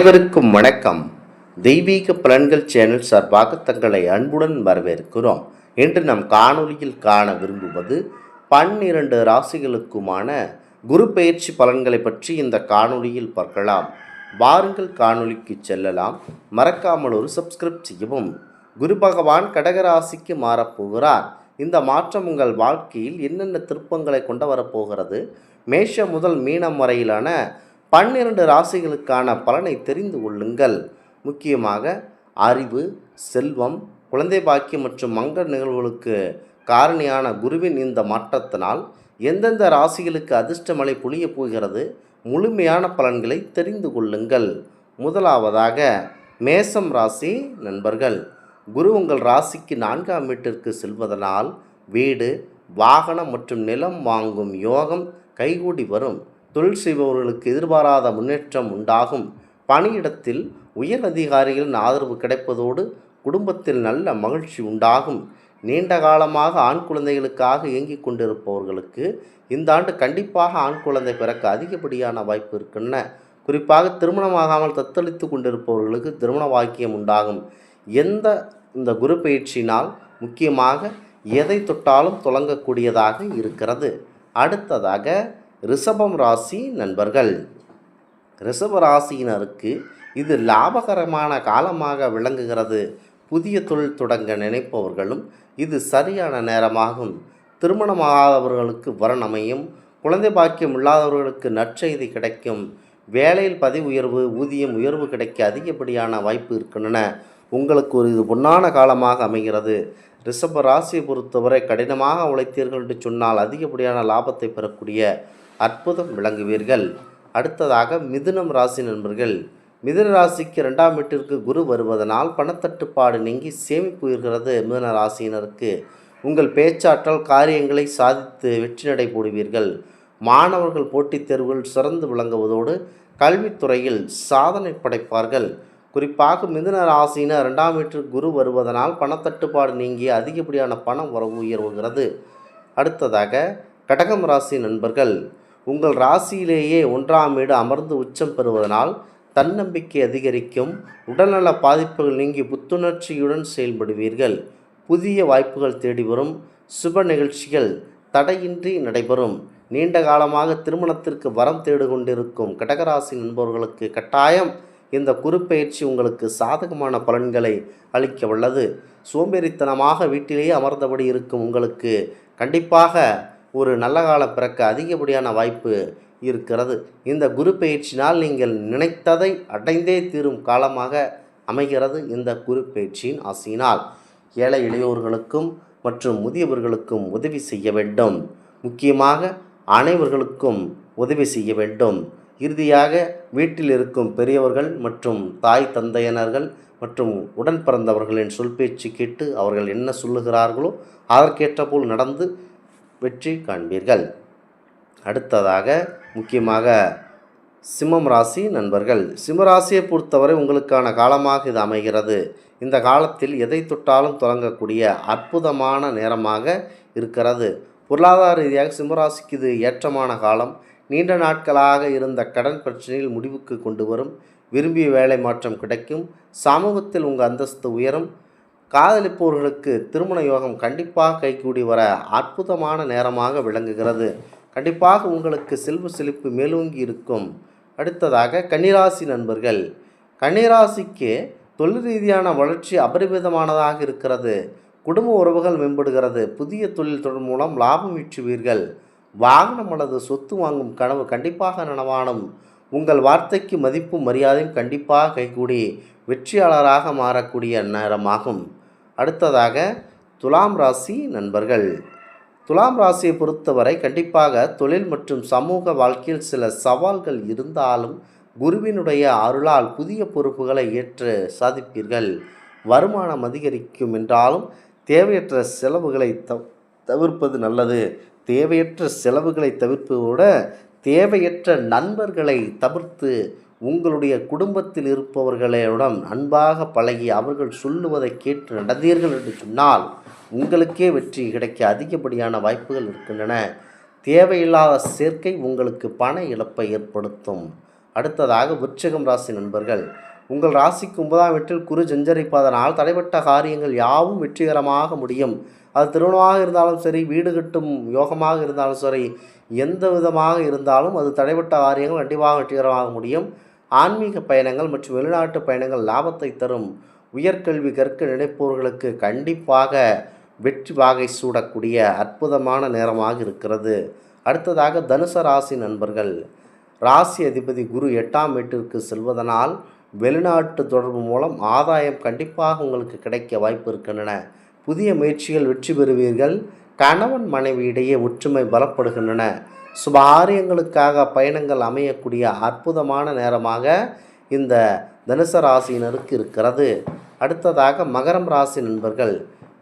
அனைவருக்கும் வணக்கம். தெய்வீக பலன்கள் சேனல் சார்பாக தங்களை அன்புடன் வரவேற்கிறோம். இன்று நம் காணொலியில் காண விரும்புவது 12 ராசிகளுக்குமான குரு பெயர்ச்சி பலன்களை பற்றி இந்த காணொலியில் பார்க்கலாம். வாருங்கள் காணொலிக்கு செல்லலாம். மறக்காமல் ஒரு சப்ஸ்கிரைப் செய்யவும். குரு பகவான் கடகராசிக்கு மாறப்போகிறார். இந்த மாற்றம் உங்கள் வாழ்க்கையில் என்னென்ன திருப்பங்களை கொண்டு வரப்போகிறது? மேஷம் முதல் மீனம் வரையிலான 12 ராசிகளுக்கான பலனை தெரிந்து கொள்ளுங்கள். முக்கியமாக அறிவு, செல்வம், குழந்தை பாக்கியம் மற்றும் மங்கள நிகழ்வுகளுக்கு காரணியான குருவின் இந்த மாற்றத்தினால் எந்தெந்த ராசிகளுக்கு அதிர்ஷ்டமழை பொழியப் போகிறது? முழுமையான பலன்களை தெரிந்து கொள்ளுங்கள். முதலாவதாக மேசம் ராசி நண்பர்கள். குரு உங்கள் ராசிக்கு 4ஆம் வீட்டிற்கு செல்வதனால் வீடு, வாகனம் மற்றும் நிலம் வாங்கும் யோகம் கைகூடி வரும். தொழில் செய்பவர்களுக்கு எதிர்பாராத முன்னேற்றம் உண்டாகும். பணியிடத்தில் உயர் அதிகாரிகளின் ஆதரவு கிடைப்பதோடு குடும்பத்தில் நல்ல மகிழ்ச்சி உண்டாகும். நீண்ட காலமாக ஆண் குழந்தைகளுக்காக இயங்கிக் கொண்டிருப்பவர்களுக்கு இந்த ஆண்டு கண்டிப்பாக ஆண் குழந்தை பிறக்க அதிகப்படியான வாய்ப்பு இருக்கின்றன. குறிப்பாக திருமணமாகாமல் தத்தளித்து கொண்டிருப்பவர்களுக்கு திருமண வாக்கியம் உண்டாகும். இந்த குரு பயிற்சியினால் முக்கியமாக எதை தொட்டாலும் தொடங்கக்கூடியதாக இருக்கிறது. அடுத்ததாக ரிஷபம் ராசி நண்பர்கள். ரிஷப ராசியினருக்கு இது லாபகரமான காலமாக விளங்குகிறது. புதிய தொழில் தொடங்க நினைப்பவர்களும் இது சரியான நேரமாகும். திருமணமாகாதவர்களுக்கு வரன் அமையும். குழந்தை பாக்கியம் இல்லாதவர்களுக்கு நற்செய்தி கிடைக்கும். வேலையில் பதவி உயர்வு, ஊதியம் உயர்வு கிடைக்க அதிகப்படியான வாய்ப்பு இருக்கின்றன. உங்களுக்கு ஒரு இது பொன்னான காலமாக அமைகிறது. ரிஷப ராசியை பொறுத்தவரை கடினமாக உழைத்தீர்கள் என்று சொன்னால் அதிகப்படியான லாபத்தை பெறக்கூடிய அற்புதம் விளங்குவீர்கள். அடுத்ததாக மிதுனம் ராசி நண்பர்கள். மிதுன ராசிக்கு 2ஆம் வீட்டிற்கு குரு வருவதனால் பணத்தட்டுப்பாடு நீங்கி சேமிப்பு உயர்கிறது. மிதுன ராசியினருக்கு உங்கள் பேச்சாற்றல் காரியங்களை சாதித்து வெற்றி நடை போடுவீர்கள். மாணவர்கள் போட்டித் தேர்வுகள் சிறந்து விளங்குவதோடு கல்வித்துறையில் சாதனை படைப்பார்கள். குறிப்பாக மிதுன ராசியினர் 2ஆம் வீட்டிற்கு குரு வருவதனால் பணத்தட்டுப்பாடு நீங்கி அதிகப்படியான பணம் வரவு உயர்வுகிறது. அடுத்ததாக கடகம் ராசி நண்பர்கள். உங்கள் ராசியிலேயே 1ஆம் வீடு அமர்ந்து உச்சம் பெறுவதனால் தன்னம்பிக்கை அதிகரிக்கும். உடல்நல பாதிப்புகள் நீங்கி புத்துணர்ச்சியுடன் செயல்படுவீர்கள். புதிய வாய்ப்புகள் தேடி வரும். சுப நிகழ்ச்சிகள் தடையின்றி நடைபெறும். நீண்ட காலமாக திருமணத்திற்கு வரம் தேடு கொண்டிருக்கும் கடகராசி நண்பர்களுக்கு கட்டாயம் இந்த குரு பயிற்சி உங்களுக்கு சாதகமான பலன்களை அளிக்க வல்லது. சோம்பேறித்தனமாக வீட்டிலேயே அமர்ந்தபடி இருக்கும் உங்களுக்கு கண்டிப்பாக ஒரு நல்ல காலம் பிறக்க அதிகப்படியான வாய்ப்பு இருக்கிறது. இந்த குரு பயிற்சினால் நீங்கள் நினைத்ததை அடைந்தே தீரும் காலமாக அமைகிறது. இந்த குரு பயிற்சியின் ஆசையினால் ஏழை எளியோர்களுக்கும் மற்றும் முதியவர்களுக்கும் உதவி செய்ய வேண்டும். முக்கியமாக அனைவர்களுக்கும் உதவி செய்ய வேண்டும். இறுதியாக வீட்டில் இருக்கும் பெரியவர்கள் மற்றும் தாய் தந்தையினர்கள் மற்றும் உடன் பிறந்தவர்களின் சொல் பேச்சு கேட்டு அவர்கள் என்ன சொல்லுகிறார்களோ அதற்கேற்ற போல் நடந்து வெற்றி காண்பீர்கள். அடுத்ததாக முக்கியமாக சிம்மம் ராசி நண்பர்கள். சிம்மராசியை பொறுத்தவரை உங்களுக்கான காலமாக இது அமைகிறது. இந்த காலத்தில் எதை தொட்டாலும் தொடங்கக்கூடிய அற்புதமான நேரமாக இருக்கிறது. பொருளாதார ரீதியாக சிம்மராசிக்கு இது ஏற்றமான காலம். நீண்ட நாட்களாக இருந்த கடன் பிரச்சனையில் முடிவுக்கு கொண்டு வரும். விரும்பிய வேலை மாற்றம் கிடைக்கும். சமூகத்தில் உங்கள் அந்தஸ்து உயரும். காதலிப்பவர்களுக்கு திருமண யோகம் கண்டிப்பாக கைகூடி வர அற்புதமான நேரமாக விளங்குகிறது. கண்டிப்பாக உங்களுக்கு செல்வ செழிப்பு மேலோங்கி இருக்கும். அடுத்ததாக கன்னிராசி நண்பர்கள். கன்னிராசிக்கு தொழில் ரீதியான வளர்ச்சி அபரிமிதமானதாக இருக்கிறது. குடும்ப உறவுகள் மேம்படுகிறது. புதிய தொழில் தொடர் மூலம் லாபம் ஈற்றுவீர்கள். வாகனம் அல்லது சொத்து வாங்கும் கனவு கண்டிப்பாக நனவானும். உங்கள் வார்த்தைக்கு மதிப்பும் மரியாதையும் கண்டிப்பாக கைகூடி வெற்றியாளராக மாறக்கூடிய நேரமாகும். அடுத்ததாக துலாம் ராசி நண்பர்கள். துலாம் ராசியை பொறுத்தவரை கண்டிப்பாக தொழில் மற்றும் சமூக வாழ்க்கையில் சில சவால்கள் இருந்தாலும் குருவினுடைய அருளால் புதிய பொறுப்புகளை ஏற்று சாதிப்பீர்கள். வருமானம் அதிகரிக்கும் என்றாலும் தேவையற்ற செலவுகளை தவிர்ப்பது நல்லது. தேவையற்ற செலவுகளை தவிர்ப்பதோட தேவையற்ற நண்பர்களை தவிர்த்து உங்களுடைய குடும்பத்தில் இருப்பவர்களுடன் அன்பாக பழகி அவர்கள் சொல்லுவதை கேட்டு நடந்தீர்கள் என்று சொன்னால் உங்களுக்கே வெற்றி கிடைக்க அதிகப்படியான வாய்ப்புகள் இருக்கின்றன. தேவையில்லாத சேர்க்கை உங்களுக்கு பண இழப்பை ஏற்படுத்தும். அடுத்ததாக விருச்சிகம் ராசி நண்பர்கள், உங்கள் ராசிக்கு 9ஆம் வீட்டில் குரு சஞ்சரிப்பதனால் தடைப்பட்ட காரியங்கள் யாவும் வெற்றிகரமாக முடியும். அது திருமணமாக இருந்தாலும் சரி, வீடு கட்டும் யோகமாக இருந்தாலும் சரி, எந்த விதமாக இருந்தாலும் அது தடைப்பட்ட காரியங்கள் கண்டிப்பாக வெற்றிகரமாக முடியும். ஆன்மீக பயணங்கள் மற்றும் வெளிநாட்டு பயணங்கள் லாபத்தை தரும். உயர்கல்வி கற்க நினைப்பவர்களுக்கு கண்டிப்பாக வெற்றி வாகை சூடக்கூடிய அற்புதமான நேரமாக இருக்கிறது. அடுத்ததாக தனுசு ராசி நண்பர்கள், ராசி அதிபதி குரு 8ஆம் வீட்டிற்கு செல்வதனால் வெளிநாட்டு தொடர்பு மூலம் ஆதாயம் கண்டிப்பாக உங்களுக்கு கிடைக்க வாய்ப்பு இருக்கின்றன. புதிய முயற்சிகள் வெற்றி பெறுவீர்கள். கணவன் மனைவி இடையே ஒற்றுமை பலப்படுகின்றன. சுபகாரியங்களுக்காக பயணங்கள் அமையக்கூடிய அற்புதமான நேரமாக இந்த தனுசு ராசியினருக்கு இருக்கிறது. அடுத்ததாக மகரம் ராசி நண்பர்கள்,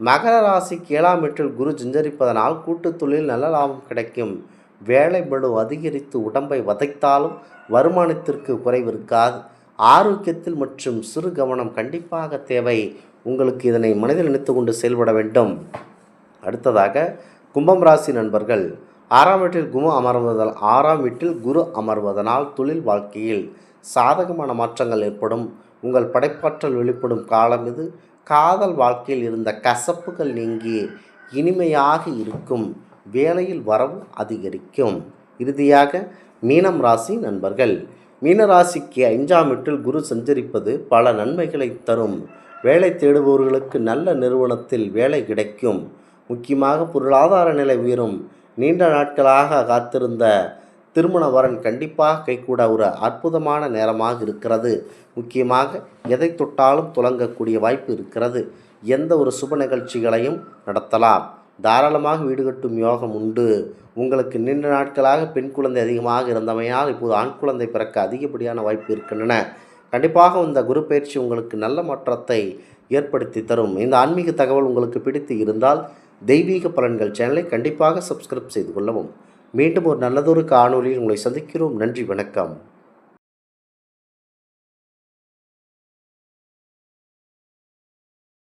மகர ராசிக்கு 7ஆம் வீட்டில் குரு சஞ்சரிப்பதனால் கூட்டுத் தொழில் நல்ல லாபம் கிடைக்கும். வேலை பளு அதிகரித்து உடம்பை வதைத்தாலும் வருமானத்திற்கு குறைவு இருக்காது. ஆரோக்கியத்தில் மற்றும் சிறு கவனம் கண்டிப்பாக தேவை. உங்களுக்கு இதனை மனதில் நினைத்து கொண்டு செயல்பட வேண்டும். அடுத்ததாக கும்பம் ராசி நண்பர்கள், 6ஆம் வீட்டில் குரு அமர்வதனால் தொழில் வாழ்க்கையில் சாதகமான மாற்றங்கள் ஏற்படும். உங்கள் படைப்பாற்றல் வெளிப்படும் காலம் இது. காதல் வாழ்க்கையில் இருந்த கசப்புகள் நீங்கி இனிமையாக இருக்கும். வேலையில் வரவு அதிகரிக்கும். இறுதியாக மீனம் ராசி நண்பர்கள், மீனராசிக்கு 5ஆம் வீட்டில் குரு சஞ்சரிப்பது பல நன்மைகளை தரும். வேலை தேடுபவர்களுக்கு நல்ல நிறுவனத்தில் வேலை கிடைக்கும். முக்கியமாக பொருளாதார நிலை உயரும். நீண்ட நாட்களாக காத்திருந்த திருமண வரன் கண்டிப்பாக கைகூட ஒரு அற்புதமான நேரமாக இருக்கிறது. முக்கியமாக எதை தொட்டாலும் துலங்கக்கூடிய வாய்ப்பு இருக்கிறது. எந்த ஒரு சுப நிகழ்ச்சிகளையும் நடத்தலாம். தாராளமாக வீடு கட்டும் யோகம் உண்டு. உங்களுக்கு நீண்ட நாட்களாக பெண் குழந்தை அதிகமாக இருந்தமையால் இப்போது ஆண் குழந்தை பிறக்க அதிகப்படியான வாய்ப்பு இருக்கின்றன. கண்டிப்பாக இந்த குரு பயிற்சி உங்களுக்கு நல்ல மாற்றத்தை ஏற்படுத்தி தரும். இந்த ஆன்மீக தகவல் உங்களுக்கு பிடித்து இருந்தால் தெய்வீக பலன்கள் சேனலை கண்டிப்பாக சப்ஸ்கிரைப் செய்து கொள்ளவும். மீண்டும் ஒரு நல்லதொரு காணொலியில் உங்களை சந்திக்கிறோம். நன்றி, வணக்கம்.